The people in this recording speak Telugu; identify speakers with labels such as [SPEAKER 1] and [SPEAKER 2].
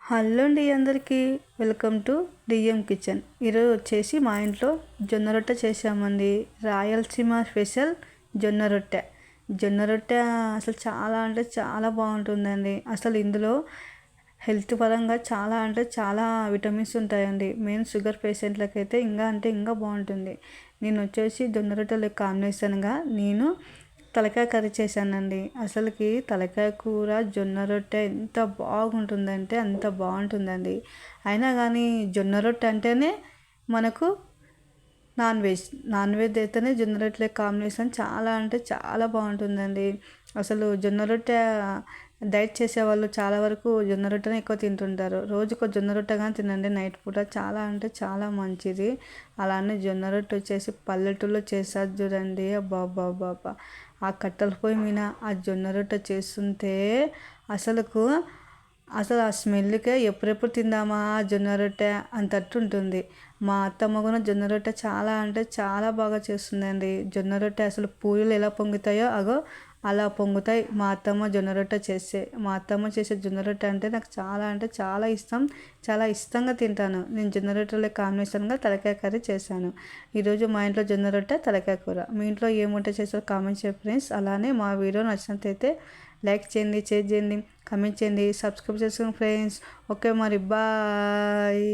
[SPEAKER 1] హలో అండి అందరికీ వెల్కమ్ టు డిఎం కిచెన్. ఈరోజు వచ్చేసి మా ఇంట్లో జొన్న రొట్టె చేసామండి. రాయలసీమ స్పెషల్ జొన్న రొట్టె. జొన్న రొట్టె అసలు చాలా అంటే చాలా బాగుంటుందండి. అసలు ఇందులో హెల్త్ పరంగా చాలా అంటే చాలా విటమిన్స్ ఉంటాయండి. మెయిన్ షుగర్ పేషెంట్లకైతే ఇంకా బాగుంటుంది. నేను వచ్చేసి జొన్న రొట్టెల కాంబినేషన్గా తలకాయ కర్రీ చేశానండి. అసలుకి తలకాయ కూర జొన్న రొట్టె ఎంత బాగుంటుందంటే అంత బాగుంటుందండి. అయినా కానీ జొన్న రొట్టె అంటేనే మనకు నాన్ వెజ్ అయితేనే జొన్న రొట్టెల కాంబినేషన్ చాలా అంటే చాలా బాగుంటుందండి. అసలు జొన్న రొట్టె డైట్ చేసేవాళ్ళు చాలా వరకు జొన్న రొట్టెనే ఎక్కువ తింటుంటారు. రోజుకో జొన్న రొట్టె కానీ తినండి నైట్ పూట, చాలా అంటే చాలా మంచిది. అలానే జొన్న రొట్టె వచ్చేసి పల్లెటూరులో చేస్తారు చూడండి, అబ్బా ఆ కట్టెల పొయ్యి మీద ఆ జొన్న రొట్టె చేస్తుంటే అసలు ఆ స్మెల్కే ఎప్పుడెప్పుడు తిందామా ఆ జొన్న రొట్టె అంతట్టు ఉంటుంది. మా అత్తమ్మ కూడా జొన్న రొట్టె చాలా అంటే చాలా బాగా చేస్తుందండి. జొన్న రొట్టె అసలు పూరీలు ఎలా పొంగుతాయో అలా పొంగుతాయి మా అత్తమ్మ జొన్న రొట్టె చేస్తే. మా అత్తమ్మ చేసే జొన్న రొట్టె అంటే నాకు చాలా అంటే చాలా ఇష్టం. చాలా ఇష్టంగా తింటాను. నేను జొన్న రొట్టెల కాంబినేషన్గా తలకాయ కర్రీ చేశాను. ఈరోజు మా ఇంట్లో జొన్న రొట్టె తలకాయ కూర. మీ ఇంట్లో ఏం వంట చేస్తారో కామెంట్ చేయండి ఫ్రెండ్స్. అలానే మా వీడియో నచ్చినట్లయితే లైక్ చేయండి, షేర్ చేయండి, కామెంట్ చేయండి, సబ్స్క్రైబ్ చేసుకోండి ఫ్రెండ్స్. ఓకే మరి బాయ్.